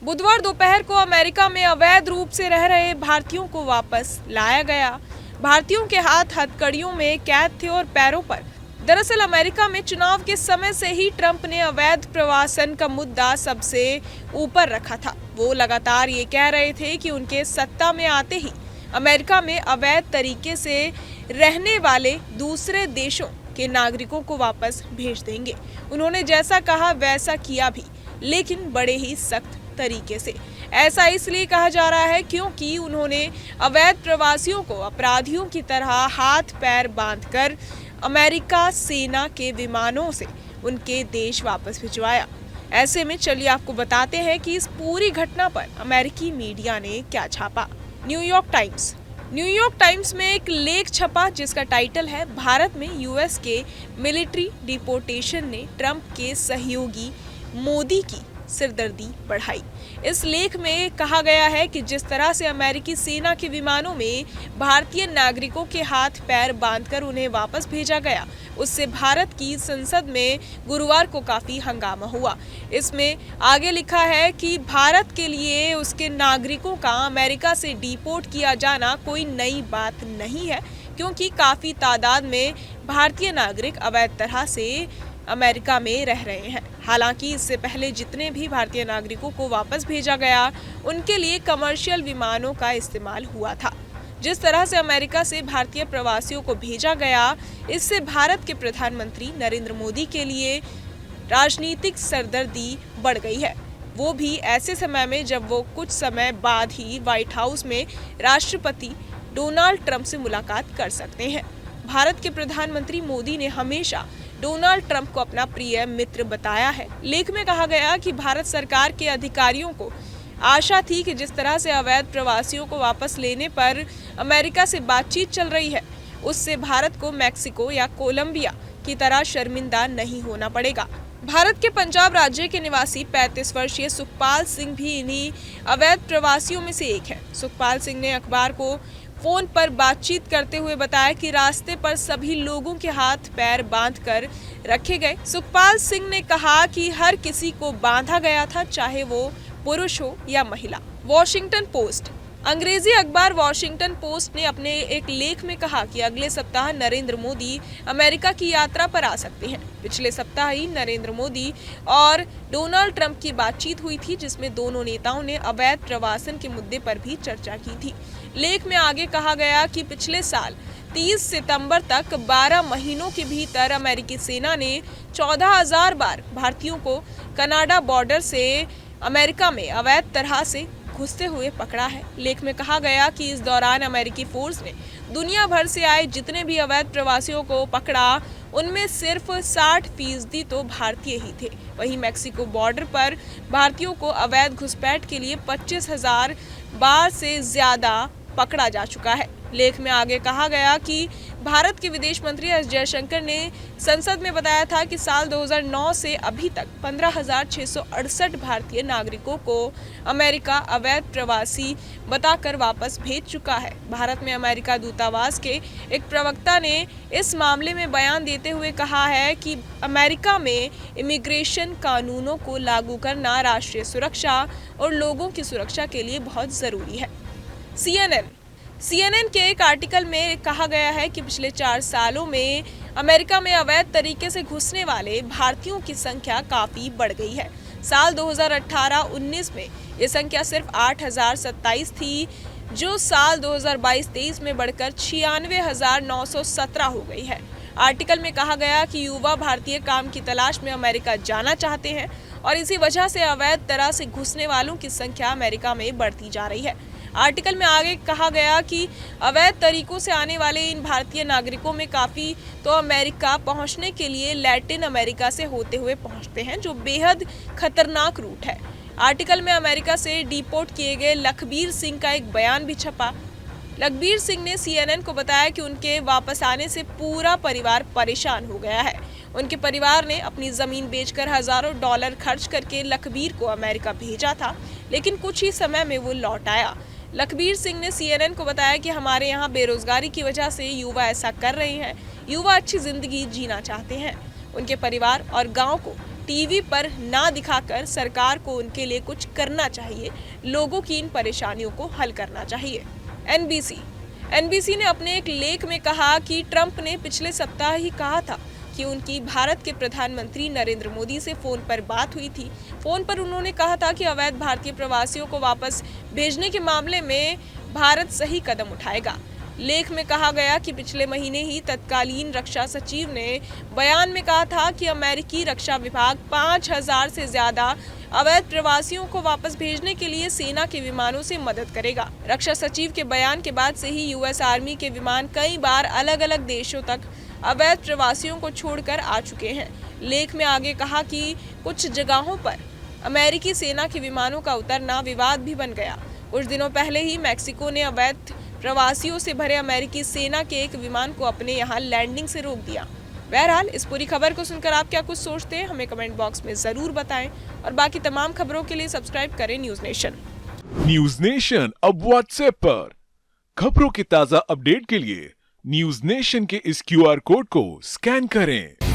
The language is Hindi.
बुधवार दोपहर को अमेरिका में अवैध रूप से रह रहे भारतीयों को वापस लाया गया। भारतीयों के हाथ हथकड़ियों में कैद थे और पैरों पर। दरअसल अमेरिका में चुनाव के समय से ही ट्रंप ने अवैध प्रवासन का मुद्दा सबसे ऊपर रखा था। वो लगातार ये कह रहे थे कि उनके सत्ता में आते ही अमेरिका में अवैध तरीके से रहने वाले दूसरे देशों के नागरिकों को वापस भेज देंगे। उन्होंने जैसा कहा वैसा किया भी, लेकिन बड़े ही सख्त तरीके से। ऐसा इसलिए कहा जा रहा है क्योंकि उन्होंने अवैध प्रवासियों को अपराधियों की तरह हाथ पैर बांधकर अमेरिका सेना के विमानों से उनके देश वापस भिजवाया। ऐसे में चलिए आपको बताते हैं कि इस पूरी घटना पर अमेरिकी मीडिया ने क्या छापा। न्यूयॉर्क टाइम्स में एक लेख छपा जिसका टाइटल है, भारत में यूएस के मिलिट्री डिपोर्टेशन ने ट्रंप के सहयोगी मोदी की सिरदर्दी बढ़ाई। इस लेख में कहा गया है कि जिस तरह से अमेरिकी सेना के विमानों में भारतीय नागरिकों के हाथ पैर बांधकर उन्हें वापस भेजा गया, उससे भारत की संसद में गुरुवार को काफी हंगामा हुआ। इसमें आगे लिखा है कि भारत के लिए उसके नागरिकों का अमेरिका से डिपोर्ट किया जाना कोई नई बात नहीं है, क्योंकि काफी तादाद में भारतीय नागरिक अवैध तरह से अमेरिका में रह रहे हैं। हालांकि इससे पहले जितने भी भारतीय नागरिकों को वापस भेजा गया, उनके लिए कमर्शियल विमानों का इस्तेमाल हुआ था। जिस तरह से अमेरिका से भारतीय प्रवासियों को भेजा गया, इससे भारत के प्रधानमंत्री नरेंद्र मोदी के लिए राजनीतिक सरदर्दी बढ़ गई है। वो भी ऐसे समय में जब वो कुछ समय बाद ही व्हाइट हाउस में राष्ट्रपति डोनाल्ड ट्रंप से मुलाकात कर सकते हैं। भारत के प्रधानमंत्री मोदी ने हमेशा डोनाल्ड ट्रंप को अपना प्रिय मित्र बताया है। लेख में कहा गया कि भारत सरकार के अधिकारियों को आशा थी कि जिस तरह से अवैध प्रवासियों को वापस लेने पर अमेरिका से बातचीत चल रही है, उससे भारत को मैक्सिको या कोलंबिया की तरह शर्मिंदा नहीं होना पड़ेगा। भारत के पंजाब राज्य के निवासी 35 वर्षीय सुखपाल सिंह भी इन्हीं अवैध प्रवासियों में से एक है। सुखपाल सिंह ने अखबार को फोन पर बातचीत करते हुए बताया कि रास्ते पर सभी लोगों के हाथ पैर बांधकर रखे गए। सुखपाल सिंह ने कहा कि हर किसी को बांधा गया था, चाहे वो पुरुष हो या महिला। वॉशिंगटन पोस्ट, अंग्रेजी अखबार वॉशिंगटन पोस्ट ने अपने एक लेख में कहा कि अगले सप्ताह नरेंद्र मोदी अमेरिका की यात्रा पर आ सकते हैं। पिछले सप्ताह ही नरेंद्र मोदी और डोनाल्ड ट्रंप की बातचीत हुई थी, जिसमें दोनों नेताओं ने अवैध प्रवासन के मुद्दे पर भी चर्चा की थी। लेख में आगे कहा गया कि पिछले साल 30 सितंबर तक 12 महीनों के भीतर अमेरिकी सेना ने 14,000 बार भारतीयों को कनाडा बॉर्डर से अमेरिका में अवैध तरह से घुसते हुए पकड़ा है। लेख में कहा गया कि इस दौरान अमेरिकी फोर्स ने दुनिया भर से आए जितने भी अवैध प्रवासियों को पकड़ा, उनमें सिर्फ 60% तो भारतीय ही थे। वहीं मैक्सिको बॉर्डर पर भारतीयों को अवैध घुसपैठ के लिए 25,000 बार से ज्यादा पकड़ा जा चुका है। लेख में आगे कहा गया कि भारत के विदेश मंत्री एस जयशंकर ने संसद में बताया था कि साल 2009 से अभी तक 15,668 भारतीय नागरिकों को अमेरिका अवैध प्रवासी बताकर वापस भेज चुका है। भारत में अमेरिका दूतावास के एक प्रवक्ता ने इस मामले में बयान देते हुए कहा है कि अमेरिका में इमिग्रेशन कानूनों को लागू करना राष्ट्रीय सुरक्षा और लोगों की सुरक्षा के लिए बहुत जरूरी है। CNN के एक आर्टिकल में कहा गया है कि पिछले 4 सालों में अमेरिका में अवैध तरीके से घुसने वाले भारतीयों की संख्या काफी बढ़ गई है। साल 2018-19 में ये संख्या सिर्फ 8,027 थी, जो साल 2022-23 में बढ़कर 96,917 हो गई है। आर्टिकल में कहा गया कि युवा भारतीय काम की तलाश में अमेरिका जाना चाहते हैं और इसी वजह से अवैध तरह से घुसने वालों की संख्या अमेरिका में बढ़ती जा रही है। आर्टिकल में आगे कहा गया कि अवैध तरीकों से आने वाले इन भारतीय नागरिकों में काफ़ी तो अमेरिका पहुंचने के लिए लैटिन अमेरिका से होते हुए पहुंचते हैं, जो बेहद खतरनाक रूट है। आर्टिकल में अमेरिका से डिपोर्ट किए गए लखबीर सिंह का एक बयान भी छपा। लखबीर सिंह ने CNN को बताया कि उनके वापस आने से पूरा परिवार परेशान हो गया है। उनके परिवार ने अपनी ज़मीन बेचकर हज़ारों डॉलर खर्च करके लखबीर को अमेरिका भेजा था, लेकिन कुछ ही समय में वो लौट आया। लखबीर सिंह ने CNN को बताया कि हमारे यहाँ बेरोजगारी की वजह से युवा ऐसा कर रहे हैं। युवा अच्छी जिंदगी जीना चाहते हैं। उनके परिवार और गांव को टीवी पर ना दिखाकर सरकार को उनके लिए कुछ करना चाहिए, लोगों की इन परेशानियों को हल करना चाहिए। एनबीसी ने अपने एक लेख में कहा कि ट्रंप ने पिछले सप्ताह ही कहा था कि उनकी भारत के प्रधानमंत्री नरेंद्र मोदी से फोन पर बात हुई थी। फोन पर उन्होंने कहा था कि अवैध भारतीय प्रवासियों को वापस भेजने के मामले में भारत सही कदम उठाएगा। लेख में कहा गया कि पिछले महीने ही तत्कालीन रक्षा सचिव ने बयान में कहा था कि अमेरिकी रक्षा विभाग 5000 से ज्यादा अवैध प्रवासियों को वापस भेजने के लिए सेना के विमानों से मदद करेगा। रक्षा सचिव के बयान के बाद से ही यूएस आर्मी के विमान कई बार अलग अलग देशों तक अवैध प्रवासियों को छोड़कर आ चुके हैं। लेख में आगे कहा कि कुछ जगहों पर अमेरिकी सेना के विमानों का उतरना विवाद भी बन गया। कुछ दिनों पहले ही मैक्सिको ने अवैध प्रवासियों से भरे अमेरिकी सेना के एक विमान को अपने यहाँ लैंडिंग से रोक दिया। बहरहाल इस पूरी खबर को सुनकर आप क्या कुछ सोचते हैं, हमें कमेंट बॉक्स में जरूर बताएं और बाकी तमाम खबरों के लिए सब्सक्राइब करें न्यूज नेशन। न्यूज नेशन अब व्हाट्सएप पर खबरों के ताजा अपडेट के लिए न्यूज नेशन के इस QR कोड को स्कैन करें।